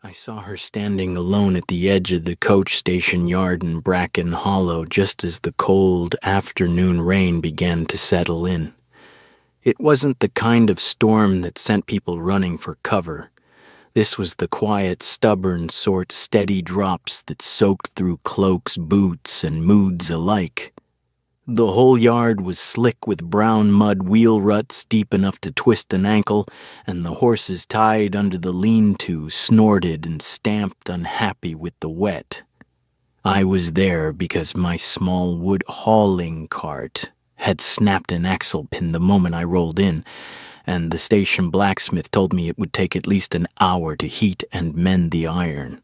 I saw her standing alone at the edge of the coach station yard in Bracken Hollow just as the cold afternoon rain began to settle in. It wasn't the kind of storm that sent people running for cover. This was the quiet, stubborn sort, steady drops that soaked through cloaks, boots, and moods alike. The whole yard was slick with brown mud wheel ruts deep enough to twist an ankle, and the horses tied under the lean-to snorted and stamped unhappy with the wet. I was there because my small wood hauling cart had snapped an axle pin the moment I rolled in, and the station blacksmith told me it would take at least an hour to heat and mend the iron.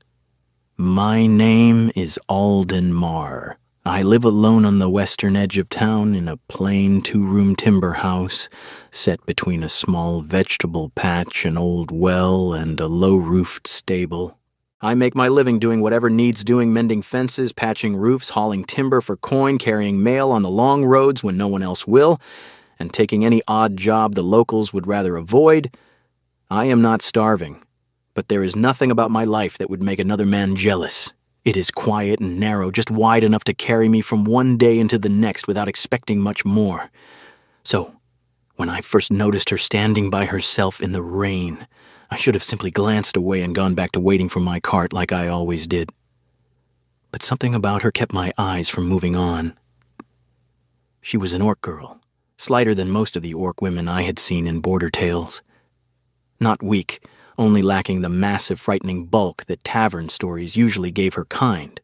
My name is Alden Marr. I live alone on the western edge of town in a plain two-room timber house set between a small vegetable patch, an old well, and a low-roofed stable. I make my living doing whatever needs doing, mending fences, patching roofs, hauling timber for coin, carrying mail on the long roads when no one else will, and taking any odd job the locals would rather avoid. I am not starving, but there is nothing about my life that would make another man jealous. It is quiet and narrow, just wide enough to carry me from one day into the next without expecting much more. So, when I first noticed her standing by herself in the rain, I should have simply glanced away and gone back to waiting for my cart like I always did. But something about her kept my eyes from moving on. She was an orc girl, slighter than most of the orc women I had seen in Border Tales. Not weak, only lacking the massive, frightening bulk that tavern stories usually gave her kind.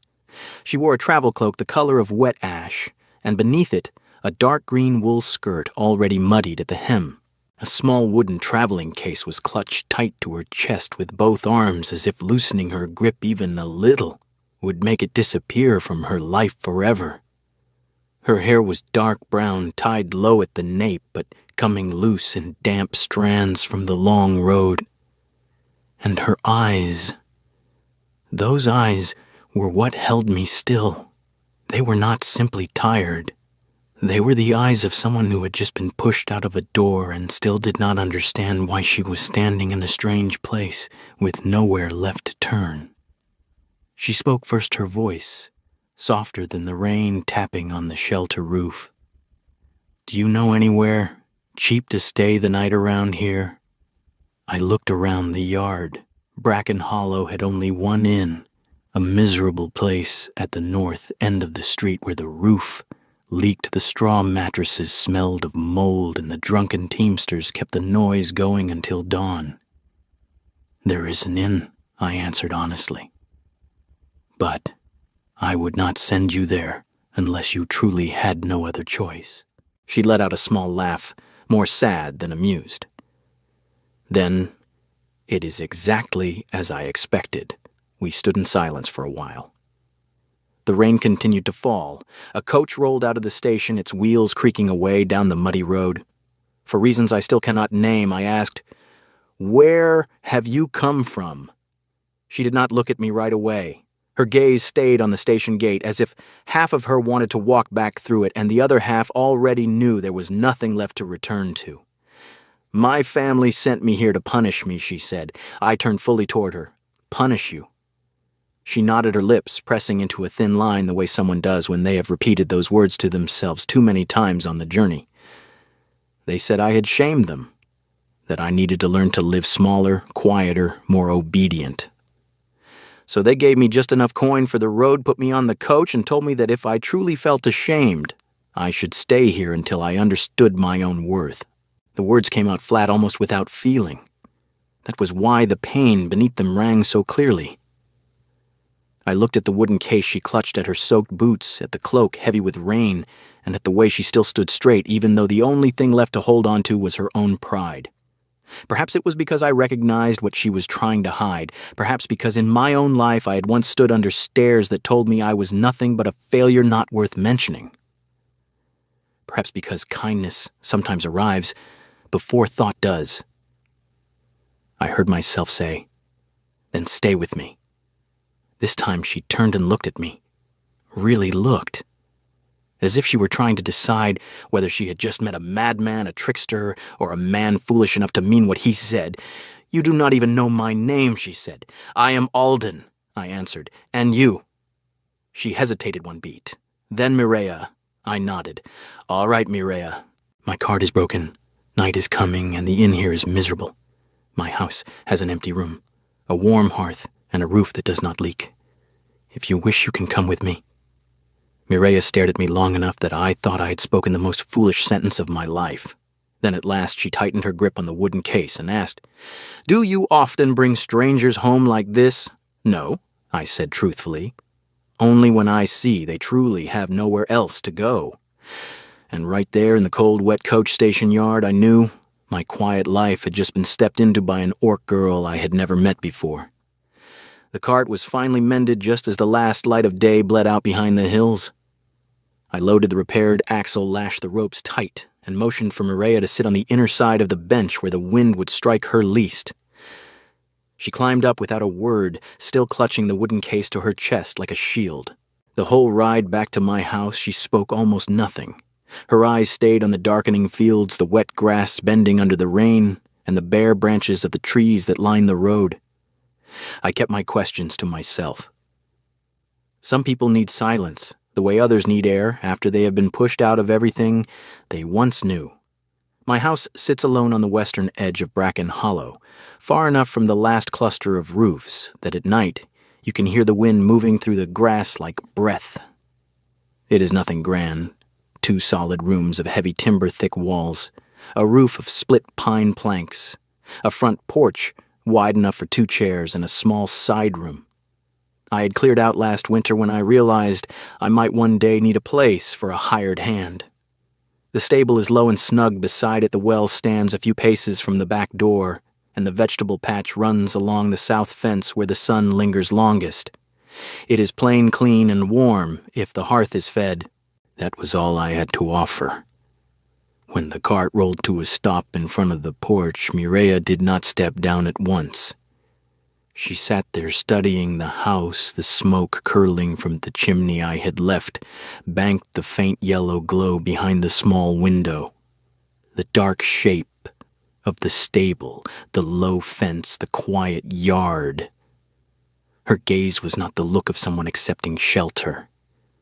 She wore a travel cloak the color of wet ash, and beneath it, a dark green wool skirt already muddied at the hem. A small wooden traveling case was clutched tight to her chest with both arms, as if loosening her grip even a little would make it disappear from her life forever. Her hair was dark brown, tied low at the nape, but coming loose in damp strands from the long road. And her eyes, those eyes were what held me still. They were not simply tired. They were the eyes of someone who had just been pushed out of a door and still did not understand why she was standing in a strange place with nowhere left to turn. She spoke first her voice, softer than the rain tapping on the shelter roof. "Do you know anywhere cheap to stay the night around here?" I looked around the yard. Bracken Hollow had only one inn, a miserable place at the north end of the street where the roof leaked, the straw mattresses smelled of mold, and the drunken teamsters kept the noise going until dawn. "There is an inn," I answered honestly. "But I would not send you there unless you truly had no other choice." She let out a small laugh, more sad than amused. "Then, it is exactly as I expected." We stood in silence for a while. The rain continued to fall. A coach rolled out of the station, its wheels creaking away down the muddy road. For reasons I still cannot name, I asked, "Where have you come from?" She did not look at me right away. Her gaze stayed on the station gate, as if half of her wanted to walk back through it, and the other half already knew there was nothing left to return to. "My family sent me here to punish me," she said. I turned fully toward her. "Punish you?" She knotted her lips, pressing into a thin line the way someone does when they have repeated those words to themselves too many times on the journey. "They said I had shamed them, that I needed to learn to live smaller, quieter, more obedient. So they gave me just enough coin for the road, put me on the coach, and told me that if I truly felt ashamed, I should stay here until I understood my own worth." The words came out flat, almost without feeling. That was why the pain beneath them rang so clearly. I looked at the wooden case she clutched at her soaked boots, at the cloak heavy with rain, and at the way she still stood straight, even though the only thing left to hold on to was her own pride. Perhaps it was because I recognized what she was trying to hide. Perhaps because in my own life I had once stood under stares that told me I was nothing but a failure not worth mentioning. Perhaps because kindness sometimes arrives before thought does. I heard myself say, "Then stay with me." This time she turned and looked at me. Really looked. As if she were trying to decide whether she had just met a madman, a trickster, or a man foolish enough to mean what he said. "You do not even know my name," she said. "I am Alden," I answered. "And you?" She hesitated one beat. "Then Mireya." I nodded. "All right, Mireya. My card is broken. Night is coming, and the inn here is miserable. My house has an empty room, a warm hearth, and a roof that does not leak. If you wish, you can come with me." Mireya stared at me long enough that I thought I had spoken the most foolish sentence of my life. Then at last she tightened her grip on the wooden case and asked, "Do you often bring strangers home like this?" "No," I said truthfully. "Only when I see they truly have nowhere else to go." And right there in the cold, wet coach station yard, I knew my quiet life had just been stepped into by an orc girl I had never met before. The cart was finally mended just as the last light of day bled out behind the hills. I loaded the repaired axle, lashed the ropes tight, and motioned for Mireya to sit on the inner side of the bench where the wind would strike her least. She climbed up without a word, still clutching the wooden case to her chest like a shield. The whole ride back to my house, she spoke almost nothing. Her eyes stayed on the darkening fields, the wet grass bending under the rain, and the bare branches of the trees that lined the road. I kept my questions to myself. Some people need silence, the way others need air after they have been pushed out of everything they once knew. My house sits alone on the western edge of Bracken Hollow, far enough from the last cluster of roofs that at night you can hear the wind moving through the grass like breath. It is nothing grand. 2 solid rooms of heavy timber thick walls, a roof of split pine planks, a front porch wide enough for 2 chairs, and a small side room. I had cleared out last winter when I realized I might one day need a place for a hired hand. The stable is low and snug. Beside it the well stands a few paces from the back door, and the vegetable patch runs along the south fence where the sun lingers longest. It is plain, clean, and warm if the hearth is fed. That was all I had to offer. When the cart rolled to a stop in front of the porch, Mireya did not step down at once. She sat there studying the house, the smoke curling from the chimney I had left banked the faint yellow glow behind the small window. The dark shape of the stable, the low fence, the quiet yard. Her gaze was not the look of someone accepting shelter.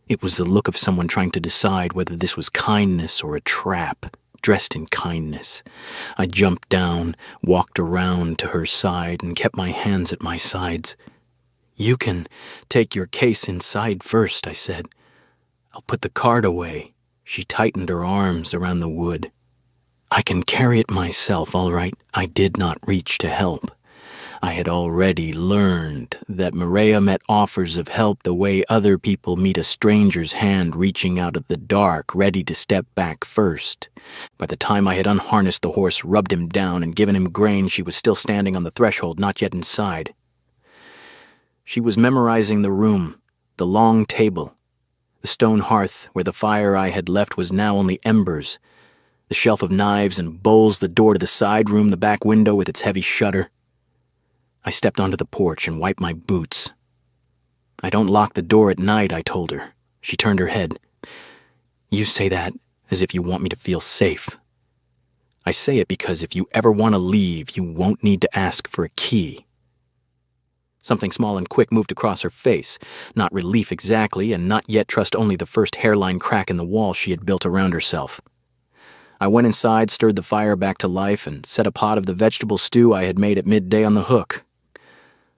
It was the look of someone trying to decide whether this was kindness or a trap, dressed in kindness. I jumped down, walked around to her side, and kept my hands at my sides. "You can take your case inside first," I said. "I'll put the cart away." She tightened her arms around the wood. "I can carry it myself, all right." I did not reach to help. I had already learned that Mireya met offers of help the way other people meet a stranger's hand reaching out of the dark, ready to step back first. By the time I had unharnessed the horse, rubbed him down, and given him grain, she was still standing on the threshold, not yet inside. She was memorizing the room, the long table. The stone hearth where the fire I had left was now only embers. The shelf of knives and bowls, the door to the side room, the back window with its heavy shutter. I stepped onto the porch and wiped my boots. "I don't lock the door at night," I told her. She turned her head. "You say that as if you want me to feel safe." "I say it because if you ever want to leave, you won't need to ask for a key." Something small and quick moved across her face. Not relief exactly, and not yet trust, only the first hairline crack in the wall she had built around herself. I went inside, stirred the fire back to life, and set a pot of the vegetable stew I had made at midday on the hook.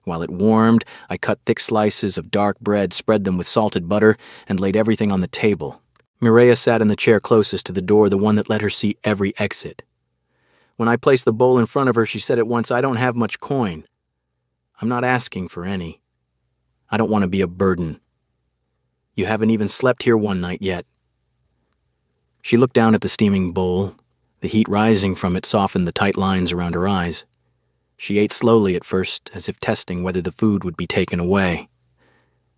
While it warmed, I cut thick slices of dark bread, spread them with salted butter, and laid everything on the table. Mireya sat in the chair closest to the door, the one that let her see every exit. When I placed the bowl in front of her, she said at once, "I don't have much coin. I'm not asking for any. I don't want to be a burden. You haven't even slept here one night yet." She looked down at the steaming bowl. The heat rising from it softened the tight lines around her eyes. She ate slowly at first, as if testing whether the food would be taken away.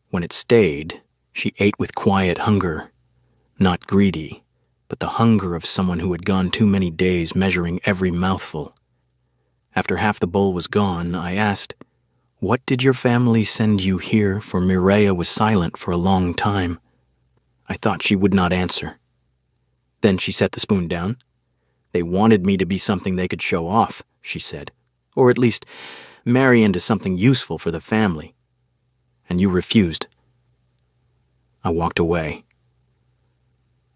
When it stayed, she ate with quiet hunger, not greedy, but the hunger of someone who had gone too many days measuring every mouthful. After half the bowl was gone, I asked, "What did your family send you here?" For Mireya was silent for a long time. I thought she would not answer. Then she set the spoon down. "They wanted me to be something they could show off," she said. or at least marry into something useful for the family. And you refused. I walked away.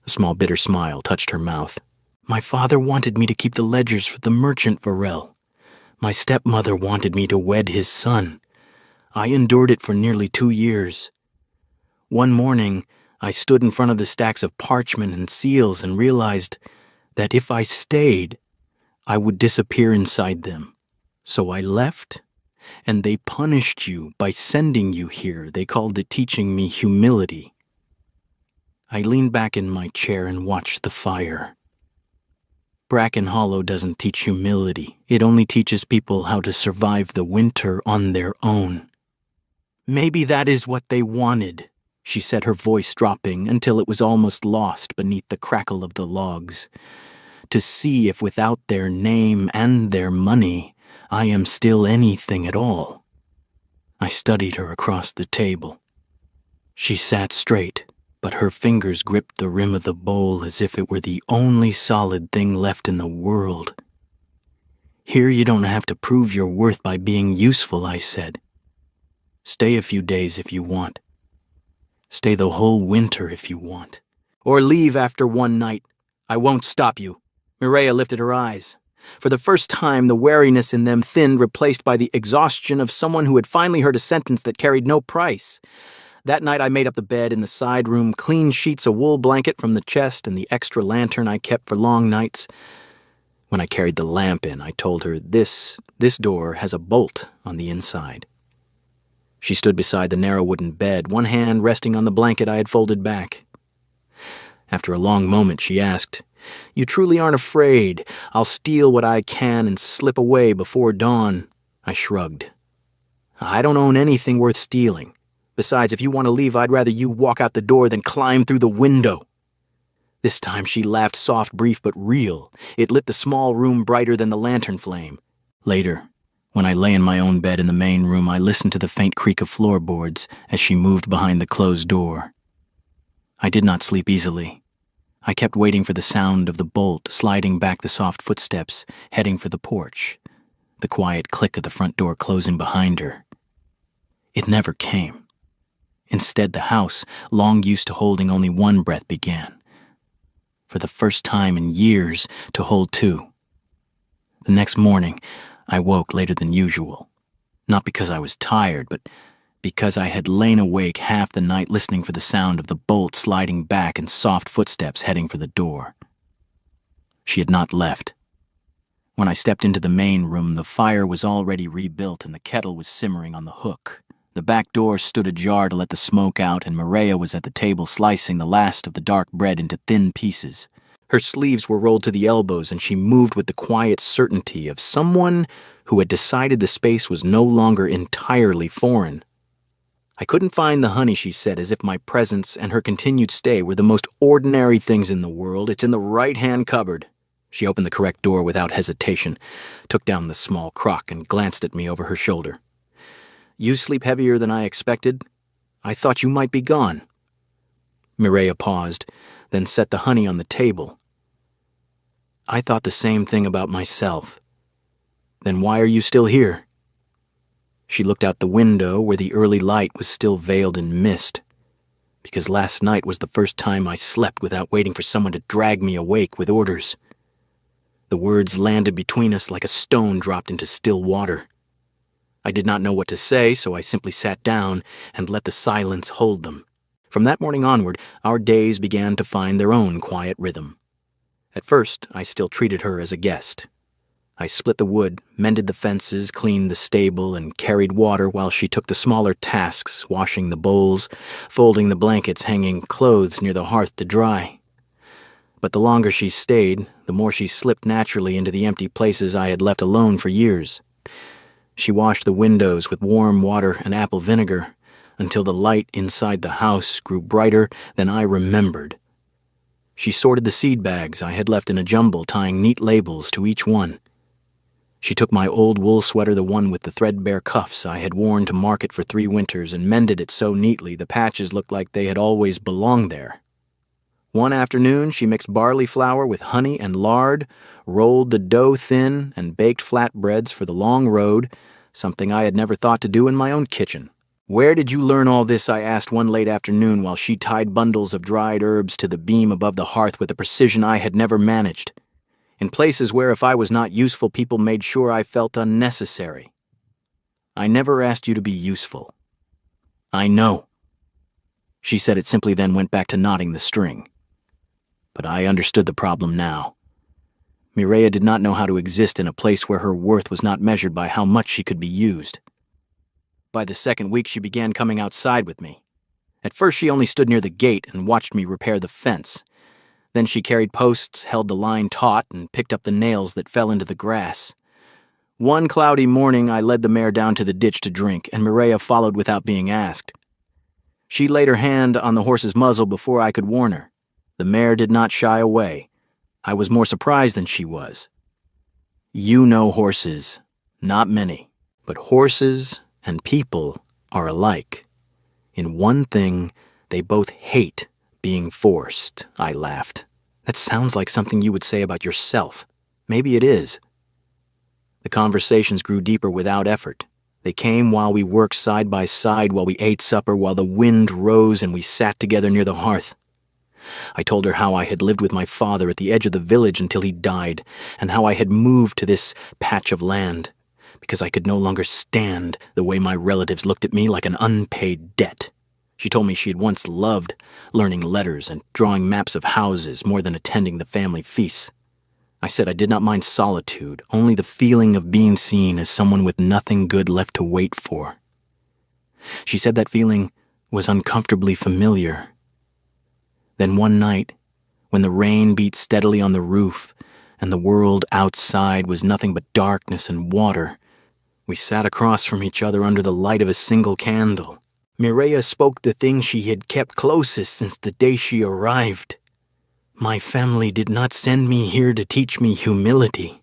A small bitter smile touched her mouth. My father wanted me to keep the ledgers for the merchant Varel. My stepmother wanted me to wed his son. I endured it for nearly 2 years. One morning, I stood in front of the stacks of parchment and seals and realized that if I stayed, I would disappear inside them. So I left, and they punished you by sending you here. They called it teaching me humility. I leaned back in my chair and watched the fire. Bracken Hollow doesn't teach humility. It only teaches people how to survive the winter on their own. Maybe that is what they wanted, she said, her voice dropping until it was almost lost beneath the crackle of the logs. To see if without their name and their money, I am still anything at all. I studied her across the table. She sat straight, but her fingers gripped the rim of the bowl as if it were the only solid thing left in the world. Here you don't have to prove your worth by being useful, I said. Stay a few days if you want. Stay the whole winter if you want. Or leave after one night. I won't stop you. Mireia lifted her eyes. For the first time, the wariness in them thinned, replaced by the exhaustion of someone who had finally heard a sentence that carried no price. That night I made up the bed in the side room, clean sheets, a wool blanket from the chest, and the extra lantern I kept for long nights. When I carried the lamp in, I told her, this door has a bolt on the inside. She stood beside the narrow wooden bed, one hand resting on the blanket I had folded back. After a long moment, she asked, You truly aren't afraid? I'll steal what I can and slip away before dawn. I shrugged. I don't own anything worth stealing. Besides, if you want to leave, I'd rather you walk out the door than climb through the window. This time she laughed, soft, brief, but real. It lit the small room brighter than the lantern flame. Later, when I lay in my own bed in the main room, I listened to the faint creak of floorboards as she moved behind the closed door. I did not sleep easily. I kept waiting for the sound of the bolt sliding back the soft footsteps, heading for the porch, the quiet click of the front door closing behind her. It never came. Instead, the house, long used to holding only one breath, began, for the first time in years, to hold two. The next morning, I woke later than usual, not because I was tired, but because I had lain awake half the night listening for the sound of the bolt sliding back and soft footsteps heading for the door. She had not left. When I stepped into the main room, the fire was already rebuilt and the kettle was simmering on the hook. The back door stood ajar to let the smoke out, and Mireia was at the table slicing the last of the dark bread into thin pieces. Her sleeves were rolled to the elbows, and she moved with the quiet certainty of someone who had decided the space was no longer entirely foreign. I couldn't find the honey, she said, as if my presence and her continued stay were the most ordinary things in the world. It's in the right-hand cupboard. She opened the correct door without hesitation, took down the small crock, and glanced at me over her shoulder. You sleep heavier than I expected? I thought you might be gone. Mireia paused, then set the honey on the table. I thought the same thing about myself. Then why are you still here? She looked out the window where the early light was still veiled in mist. Because last night was the first time I slept without waiting for someone to drag me awake with orders. The words landed between us like a stone dropped into still water. I did not know what to say, so I simply sat down and let the silence hold them. From that morning onward, our days began to find their own quiet rhythm. At first, I still treated her as a guest. I split the wood, mended the fences, cleaned the stable, and carried water while she took the smaller tasks, washing the bowls, folding the blankets, hanging clothes near the hearth to dry. But the longer she stayed, the more she slipped naturally into the empty places I had left alone for years. She washed the windows with warm water and apple vinegar until the light inside the house grew brighter than I remembered. She sorted the seed bags I had left in a jumble, tying neat labels to each one. She took my old wool sweater, the one with the threadbare cuffs I had worn to market for 3 winters, and mended it so neatly the patches looked like they had always belonged there. One afternoon, she mixed barley flour with honey and lard, rolled the dough thin, and baked flatbreads for the long road, something I had never thought to do in my own kitchen. "Where did you learn all this?" I asked one late afternoon while she tied bundles of dried herbs to the beam above the hearth with a precision I had never managed. In places where if I was not useful, people made sure I felt unnecessary. "I never asked you to be useful." "I know." She said it simply, then went back to knotting the string. But I understood the problem now. Mireya did not know how to exist in a place where her worth was not measured by how much she could be used. By the second week, she began coming outside with me. At first, she only stood near the gate and watched me repair the fence. Then she carried posts, held the line taut, and picked up the nails that fell into the grass. One cloudy morning, I led the mare down to the ditch to drink, and Mireya followed without being asked. She laid her hand on the horse's muzzle before I could warn her. The mare did not shy away. I was more surprised than she was. You know horses. Not many. But horses and people are alike. In one thing, they both hate being forced, I laughed. That sounds like something you would say about yourself. Maybe it is. The conversations grew deeper without effort. They came while we worked side by side, while we ate supper, while the wind rose and we sat together near the hearth. I told her how I had lived with my father at the edge of the village until he died, and how I had moved to this patch of land, because I could no longer stand the way my relatives looked at me like an unpaid debt. She told me she had once loved learning letters and drawing maps of houses more than attending the family feasts. I said I did not mind solitude, only the feeling of being seen as someone with nothing good left to wait for. She said that feeling was uncomfortably familiar. Then one night, when the rain beat steadily on the roof and the world outside was nothing but darkness and water, we sat across from each other under the light of a single candle. Mireya spoke the thing she had kept closest since the day she arrived. My family did not send me here to teach me humility.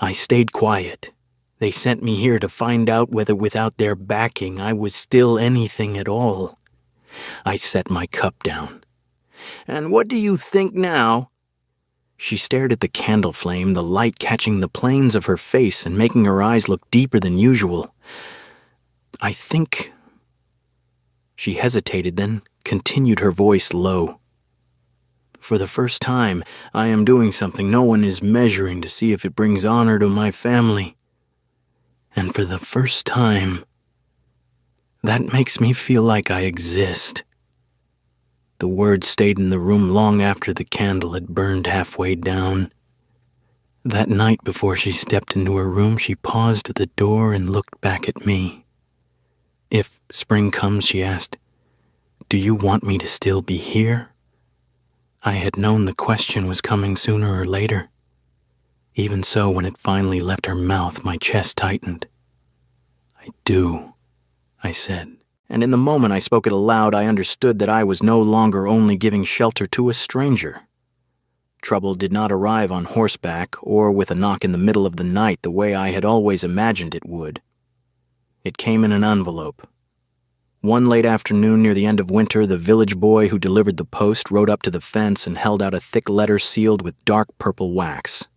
I stayed quiet. They sent me here to find out whether without their backing I was still anything at all. I set my cup down. "And what do you think now?" She stared at the candle flame, the light catching the planes of her face and making her eyes look deeper than usual. "I think..." She hesitated, then continued, her voice low. "For the first time, I am doing something no one is measuring to see if it brings honor to my family. And for the first time, that makes me feel like I exist." The words stayed in the room long after the candle had burned halfway down. That night before she stepped into her room, she paused at the door and looked back at me. "If spring comes," she asked, "do you want me to still be here?" I had known the question was coming sooner or later. Even so, when it finally left her mouth, my chest tightened. "I do," I said. And in the moment I spoke it aloud, I understood that I was no longer only giving shelter to a stranger. Trouble did not arrive on horseback or with a knock in the middle of the night the way I had always imagined it would. It came in an envelope. One late afternoon near the end of winter, the village boy who delivered the post rode up to the fence and held out a thick letter sealed with dark purple wax.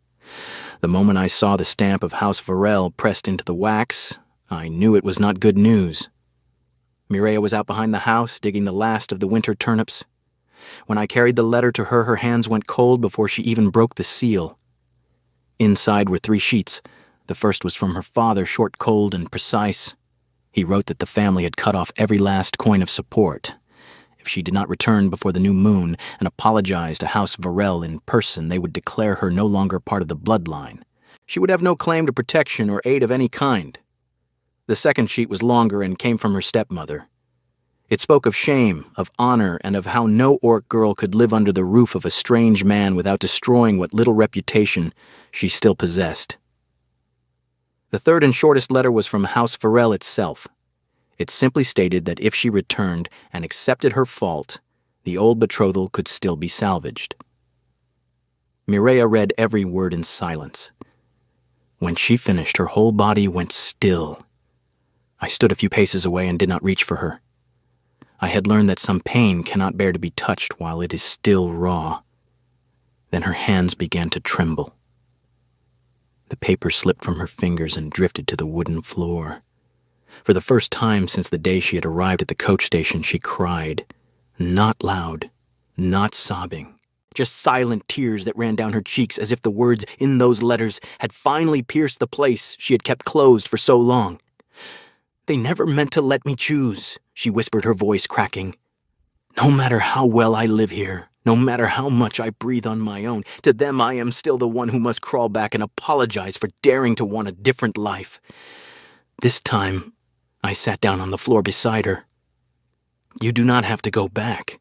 The moment I saw the stamp of House Varel pressed into the wax, I knew it was not good news. Mireya was out behind the house, digging the last of the winter turnips. When I carried the letter to her, her hands went cold before she even broke the seal. Inside were 3 sheets. The first was from her father, short, cold, and precise. He wrote that the family had cut off every last coin of support. If she did not return before the new moon and apologize to House Varel in person, they would declare her no longer part of the bloodline. She would have no claim to protection or aid of any kind. The second sheet was longer and came from her stepmother. It spoke of shame, of honor, and of how no Orc girl could live under the roof of a strange man without destroying what little reputation she still possessed. The third and shortest letter was from House Varel itself. It simply stated that if she returned and accepted her fault, the old betrothal could still be salvaged. Mireya read every word in silence. When she finished, her whole body went still. I stood a few paces away and did not reach for her. I had learned that some pain cannot bear to be touched while it is still raw. Then her hands began to tremble. The paper slipped from her fingers and drifted to the wooden floor. For the first time since the day she had arrived at the coach station, she cried. Not loud, not sobbing, just silent tears that ran down her cheeks as if the words in those letters had finally pierced the place she had kept closed for so long. They never meant to let me choose, she whispered, her voice cracking. No matter how well I live here, no matter how much I breathe on my own, to them I am still the one who must crawl back and apologize for daring to want a different life. This time, I sat down on the floor beside her. You do not have to go back.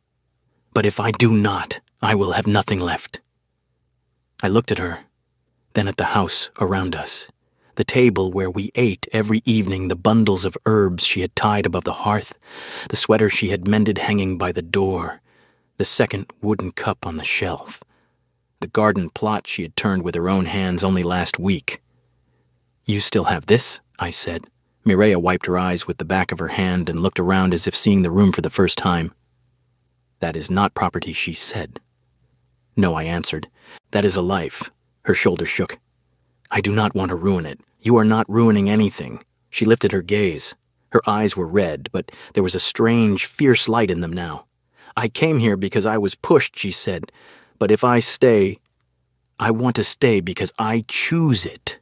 But if I do not, I will have nothing left. I looked at her, then at the house around us, the table where we ate every evening, the bundles of herbs she had tied above the hearth, the sweater she had mended hanging by the door, the second wooden cup on the shelf, the garden plot she had turned with her own hands only last week. You still have this? I said. Mireya wiped her eyes with the back of her hand and looked around as if seeing the room for the first time. That is not property, she said. No, I answered. That is a life. Her shoulders shook. I do not want to ruin it. You are not ruining anything. She lifted her gaze. Her eyes were red, but there was a strange, fierce light in them now. I came here because I was pushed, she said. But if I stay, I want to stay because I choose it.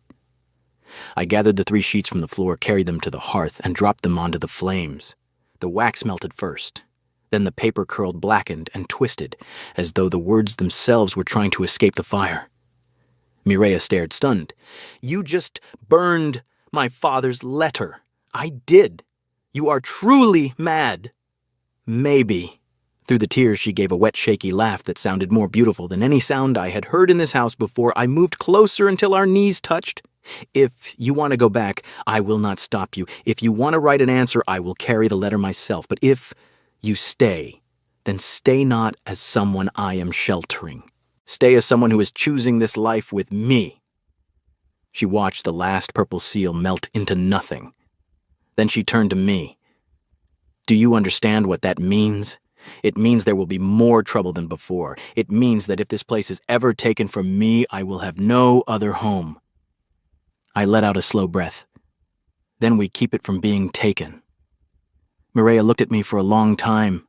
I gathered the 3 sheets from the floor, carried them to the hearth, and dropped them onto the flames. The wax melted first. Then the paper curled, blackened, and twisted, as though the words themselves were trying to escape the fire. Mireya stared, stunned. You just burned my father's letter. I did. You are truly mad. Maybe. Through the tears, she gave a wet, shaky laugh that sounded more beautiful than any sound I had heard in this house before. I moved closer until our knees touched. If you want to go back, I will not stop you. If you want to write an answer, I will carry the letter myself. But if you stay, then stay not as someone I am sheltering. Stay as someone who is choosing this life with me. She watched the last purple seal melt into nothing. Then she turned to me. Do you understand what that means? It means there will be more trouble than before. It means that if this place is ever taken from me, I will have no other home. I let out a slow breath. Then we keep it from being taken. Mireya looked at me for a long time.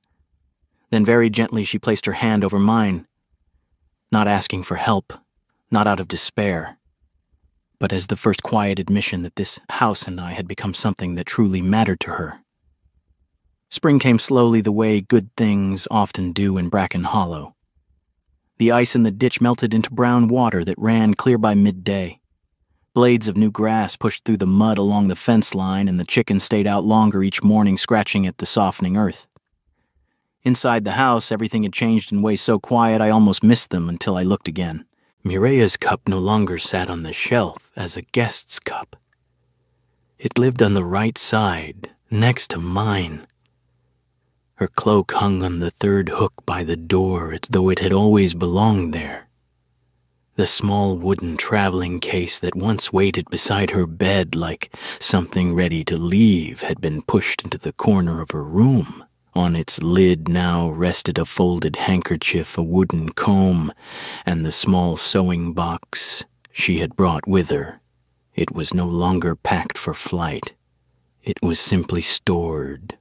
Then very gently she placed her hand over mine, not asking for help, not out of despair, but as the first quiet admission that this house and I had become something that truly mattered to her. Spring came slowly the way good things often do in Bracken Hollow. The ice in the ditch melted into brown water that ran clear by midday. Blades of new grass pushed through the mud along the fence line, and the chickens stayed out longer each morning scratching at the softening earth. Inside the house, everything had changed in ways so quiet I almost missed them until I looked again. Mireya's cup no longer sat on the shelf as a guest's cup. It lived on the right side, next to mine. Her cloak hung on the 3rd hook by the door as though it had always belonged there. The small wooden traveling case that once waited beside her bed like something ready to leave had been pushed into the corner of her room. On its lid now rested a folded handkerchief, a wooden comb, and the small sewing box she had brought with her. It was no longer packed for flight. It was simply stored.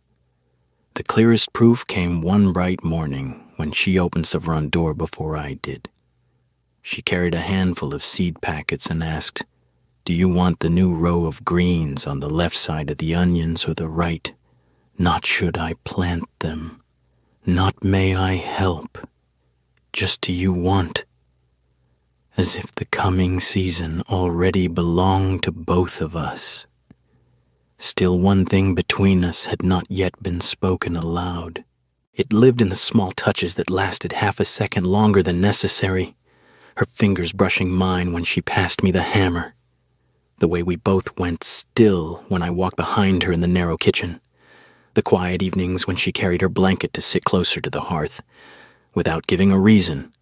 The clearest proof came one bright morning when she opened the front door before I did. She carried a handful of seed packets and asked, "Do you want the new row of greens on the left side of the onions or the right? Not should I plant them, not may I help. Just do you want?" As if the coming season already belonged to both of us. Still, one thing between us had not yet been spoken aloud. It lived in the small touches that lasted half a second longer than necessary. Her fingers brushing mine when she passed me the hammer. The way we both went still when I walked behind her in the narrow kitchen. The quiet evenings when she carried her blanket to sit closer to the hearth, without giving a reason.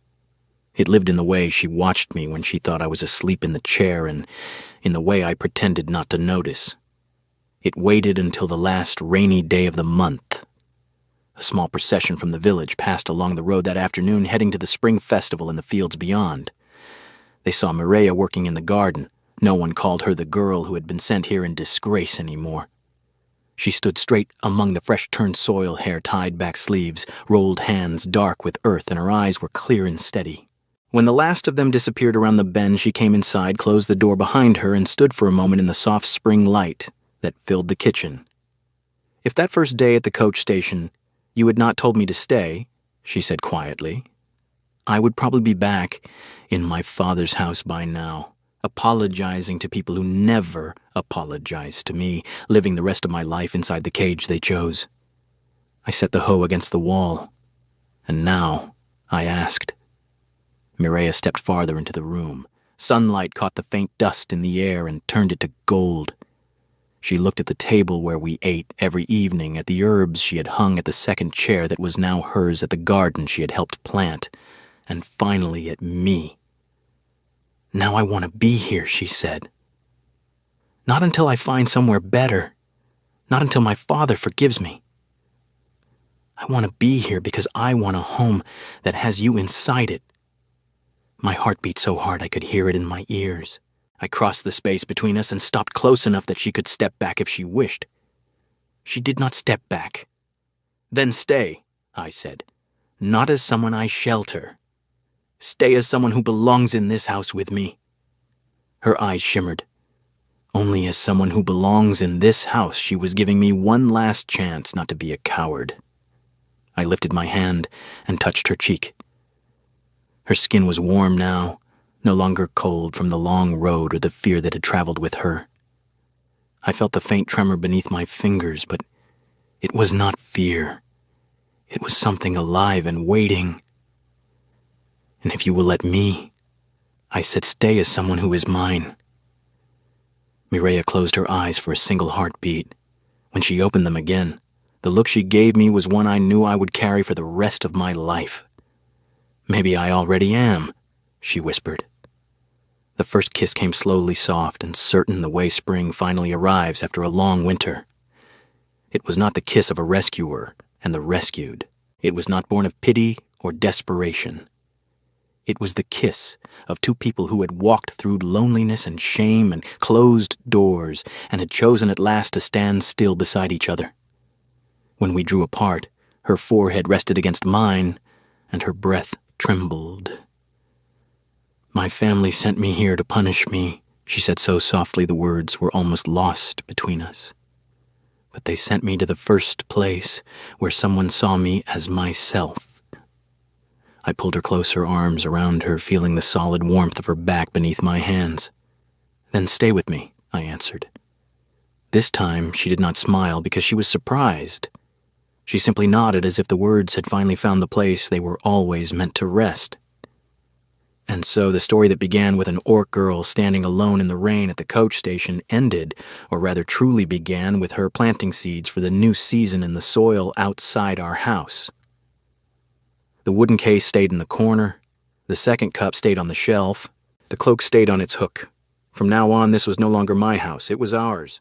It lived in the way she watched me when she thought I was asleep in the chair, and in the way I pretended not to notice. It waited until the last rainy day of the month. A small procession from the village passed along the road that afternoon, heading to the spring festival in the fields beyond. They saw Mireya working in the garden. No one called her the girl who had been sent here in disgrace anymore. She stood straight among the fresh-turned soil, hair tied back sleeves, rolled hands dark with earth, and her eyes were clear and steady. When the last of them disappeared around the bend, she came inside, closed the door behind her, and stood for a moment in the soft spring light that filled the kitchen. "If that first day at the coach station you had not told me to stay," she said quietly, "I would probably be back in my father's house by now, apologizing to people who never apologized to me, living the rest of my life inside the cage they chose. I set the hoe against the wall, and now I asked." Mireya stepped farther into the room. Sunlight caught the faint dust in the air and turned it to gold. She looked at the table where we ate every evening, at the herbs she had hung at the second chair that was now hers, at the garden she had helped plant, and finally at me. "Now I want to be here," she said. "Not until I find somewhere better. Not until my father forgives me. I want to be here because I want a home that has you inside it." My heart beat so hard I could hear it in my ears. I crossed the space between us and stopped close enough that she could step back if she wished. She did not step back. "Then stay," I said. "Not as someone I shelter. Stay as someone who belongs in this house with me." Her eyes shimmered. Only as someone who belongs in this house, she was giving me one last chance not to be a coward. I lifted my hand and touched her cheek. Her skin was warm now, no longer cold from the long road or the fear that had traveled with her. I felt the faint tremor beneath my fingers, but it was not fear. It was something alive and waiting. "And if you will let me," I said, "stay as someone who is mine." Mireya closed her eyes for a single heartbeat. When she opened them again, the look she gave me was one I knew I would carry for the rest of my life. "Maybe I already am," she whispered. The first kiss came slowly, soft, and certain, the way spring finally arrives after a long winter. It was not the kiss of a rescuer and the rescued. It was not born of pity or desperation. It was the kiss of two people who had walked through loneliness and shame and closed doors and had chosen at last to stand still beside each other. When we drew apart, her forehead rested against mine, and her breath trembled. "My family sent me here to punish me," she said so softly the words were almost lost between us. "But they sent me to the first place where someone saw me as myself." I pulled her close, her arms around her, feeling the solid warmth of her back beneath my hands. "Then stay with me," I answered. This time she did not smile because she was surprised. She simply nodded as if the words had finally found the place they were always meant to rest. And so the story that began with an orc girl standing alone in the rain at the coach station ended, or rather truly began, with her planting seeds for the new season in the soil outside our house. The wooden case stayed in the corner. The second cup stayed on the shelf. The cloak stayed on its hook. From now on, this was no longer my house. It was ours.